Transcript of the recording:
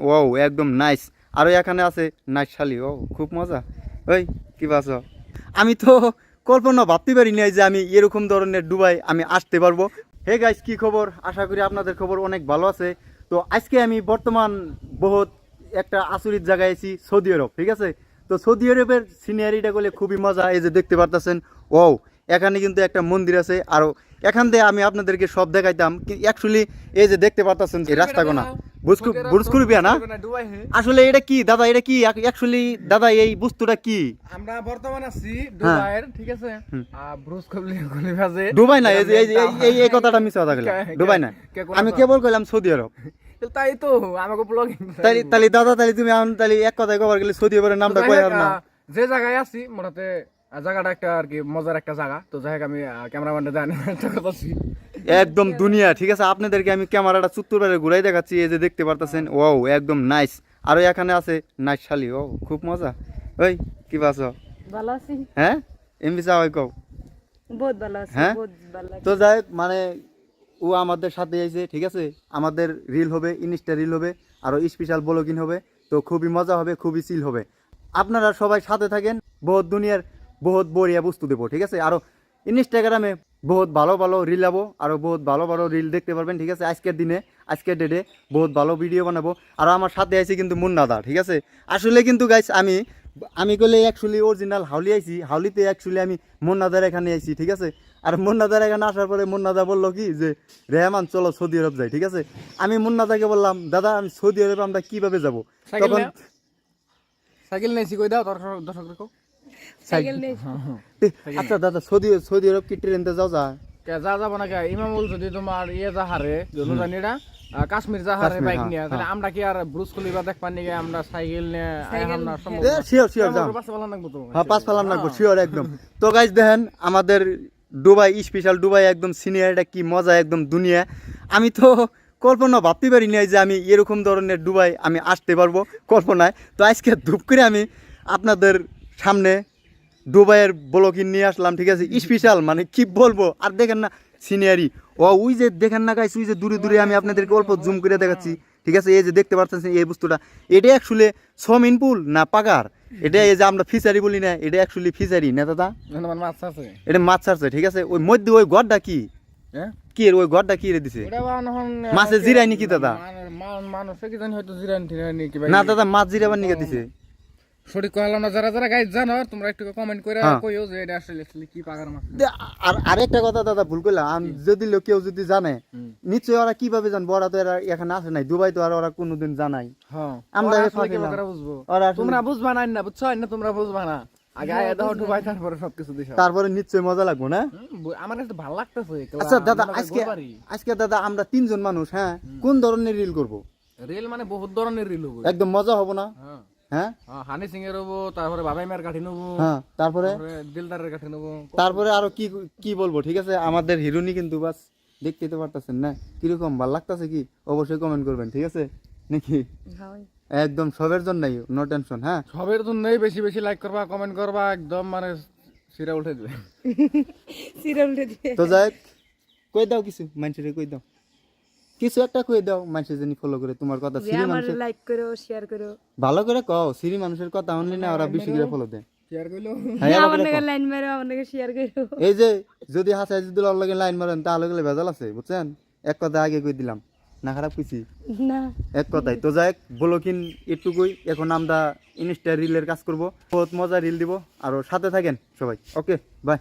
Wow একদম nice. আরও এখানে আছে নাইস শালি, ও খুব মজা। ওই কি বাস, আমি তো কল্পনা ভাবতে পারি নাই যে আমি এরকম ধরনের দুবাই আমি আসতে পারবো। হে গাইস, কি খবর? আশা করি আপনাদের খবর অনেক ভালো আছে। তো আজকে আমি বর্তমান বহুত একটা আচরিত জায়গায় আছি, সৌদি আরব, ঠিক আছে। তো সৌদি আরবের সিনারিটা করলে খুবই মজা। এই যে দেখতে পারতেছেন, ও এখানে কিন্তু একটা মন্দির আছে। আর এখান থেকে আমি আপনাদেরকে সব দেখাইতাম, অ্যাকচুয়ালি এই যে দেখতে পারতেছেন এই রাস্তাগুনা বুর্জ খলিফা না, আসলে এটা কি দাদা, এটা কি অ্যাকচুয়ালি দাদা এই বস্তুটা কি? আমরা বর্তমান আছি দুবাইয়ের, ঠিক আছে। বুর্জ খলিফা যে দুবাই না, এই কথাটা মিছা কথা কইলাম, দুবাই না, আমি কেবল কইলাম সৌদি আরব। তাই তো আমাকে ব্লগিং তাইলে দাদা, তাইলে তুমি তাইলে এক কথায় কবার গেলে সৌদি আরবের নামটা কই আর না। যে জায়গায় আছি মোটাতে জায়গাটা একটা আর কি মজার একটা জায়গা। তো যাই হোক, আমি ক্যামেরাম্যানটা জানি একটা কথা বলছি, একদম দুনিয়া, ঠিক আছে। আপনাদেরকে আমি ক্যামেরাটা চুত্তুর বাইরে ঘুরাই দেখাচ্ছি। এই যে দেখতে পারতেছেন, ওয়াও একদম নাইস। আরো এখানে আছে নাইস শালি, ও খুব মজা। ওই কি বাস, ভালো আছি। হ্যাঁ এমবি চা কও, বহুত ভালো আছি, হ্যাঁ। বহুত ভালো লাগে। তো যাই হোক, মানে ও আমাদের সাথে আইছে, ঠিক আছে। আমাদের রিল হবে, ইনস্টা রিল হবে, আরো স্পেশাল ব্লগিং হবে। তো খুবই মজা হবে, খুবই চিল হবে। আপনারা সবাই সাথে থাকেন, বহুত দুনিয়ার বহুত বড়িয়া বস্তু দেবো, ঠিক আছে। আরো ইনস্টাগ্রামে বহুত ভালো ভালো রিল আবো, আরো বহুত ভালো ভালো রিল দেখতে পারবেন, ঠিক আছে। আজকের দিনে, আজকের ডেটে বহুত ভালো ভিডিও বানাবো। আর আমার সাথে আইছে কিন্তু মুন্নাদা, ঠিক আছে। আসলে কিন্তু গাইস আমি কইলে অ্যাকচুয়ালি অরিজিনাল হাউলি আইছি, হাউলিতে অ্যাকচুয়ালি আমি মুন্নাদার এখানে আইছি, ঠিক আছে। আর মুন্নাদার এখানে আসার পরে মুন্নাদা বললো কি যে রেহমান চলো সৌদি আরব যাই, ঠিক আছে। আমি মুন্নাদাকে বললাম, দাদা আমি সৌদি আরব আমরা কিভাবে যাব? তখন সাইকেল নেছি কই দাও তোর দর্শকদের। সাইকেল নেই। আচ্ছা দাদা, সৌদি আরব কি ট্রেনতে যাও? যা যাবো না কে ইমামুল যদি তোমার জাহারে জানি এটা কাশ্মীর জাহারে বাইক নিয়ে, তাহলে আমরা কি আর ব্রুজ খলিফা দেখ পানি গে আমরা সাইকেল নিয়ে আমরা সম্ভব না। শিওর যাও, পাঁচ ফেলান লাগবো তো। হ্যাঁ পাঁচ ফেলান লাগবো, শিওর একদম। তো গাইস দেখেন আমাদের দুবাই স্পেশাল, দুবাই একদম সিনিয়রটা কি মজা, একদম দুনিয়া। আমি তো কল্পনা ভাবতে পারি নাই যে আমি এরকম ধরনের দুবাই আমি আসতে পারবো কল্পনায়। তো আজকে ধূপ করে আমি আপনাদের সামনে দুবাইয়ের ব্লগিং নিয়ে আসলাম, ঠিক আছে। স্পেশাল মানে কি বলবো, আর দেখেন না সিনিয়রি, ওই যে দেখেন না গাইস, ওই যে দূরে দূরে আমি আপনাদেরকে অল্প জুম করে দেখাচ্ছি, ঠিক আছে। এই যে দেখতে পাচ্ছেন এই বস্তুটা, এটা অ্যাকচুয়ালি সুইমিং পুল না পাগার, এটা এই যে আমরা ফিশারি বলি না, এটা অ্যাকচুয়ালি ফিশারি না দাদা, এটা মাছ ছাড়ছে, ঠিক আছে। ওই মধ্যে ওই ঘরটা কি কি ওই ঘরটা কি রে দিছে, মাছে জিরায়নি কি দাদা? না দাদা, মাছ জিরাবার নিকে দিছে, সঠিক কইলাম না। যারা যারা গাইস জানো তোমরা একটু কমেন্ট করে কইও যে এটা আসলে কি পাগার মাছ। আর আরেকটা কথা দাদা ভুল করলাম, যদি কেউ যদি জানে নিশ্চয়ই ওরা কিভাবে জানবো, ওরা তো এখানে আসে নাই, দুবাই তো আর ওরা কোনোদিন জানাই। আমরা বুঝবো, তোমরা বুঝবা না, বুঝছো না, তোমরা বুঝবা না। আগে আয়া দাও দুবাই, তারপরে সবকিছু দিছো, তারপরে নিশ্চয়ই মজা লাগবো না। আমার কাছে ভালো লাগতেছে। আচ্ছা দাদা, আজকে দাদা আমরা তিনজন মানুষ, হ্যাঁ, কোন ধরনের রিল করব? রিল মানে বহুত ধরনের রিল হবে, একদম মজা হবো না? হ্যাঁ, হানি সিং এর হবো, তারপরে বাবাই মার কাঠি নেবো, হ্যাঁ, তারপরে দিলদারের কাঠি নেবো, তারপরে আরো কি কি বলবো, ঠিক আছে। আমাদের হিরোনি কিন্তু বাস দেখতেই তো পারতেছেন না, কিরকম ভালো লাগতেছে কি অবশ্যই কমেন্ট করবেন, ঠিক আছে নাকি? একদম সবের জন্যই, নো টেনশন। হ্যাঁ, সবের জন্যই বেশি বেশি লাইক করবা, কমেন্ট করবা, একদম মানে সিরা উঠে দিবে, সিরা উঠে দিবে। তো যাই কই দাও কিছু মানুষের, কই দাও কিছু একটা, কই দাও মানুষের জন্য ফলো করে তোমার কথা। সিরি মানুষের লাইক করো, শেয়ার করো, ভালো করে কও। সিরি মানুষের কথা শুনলি না ওরা বেশি করে ফলো দেয়। শেয়ার কইলো আমাকে লাইন মারো, আমাকে শেয়ার করো। এই যে যদি হাসাই যদি লগে লাইন মারেন তাহলে গেলে ভেজাল আছে, বুঝছেন। এক কথা আগে কই দিলাম না, খারাপ কইছি না, এক কথাই। তো যাই ব্লগিং একটুকুই, এখন আমরা ইনস্টা রিলের কাজ করব, বহুত মজা রিল দিব, আর সাথে থাকেন সবাই। Okay bye.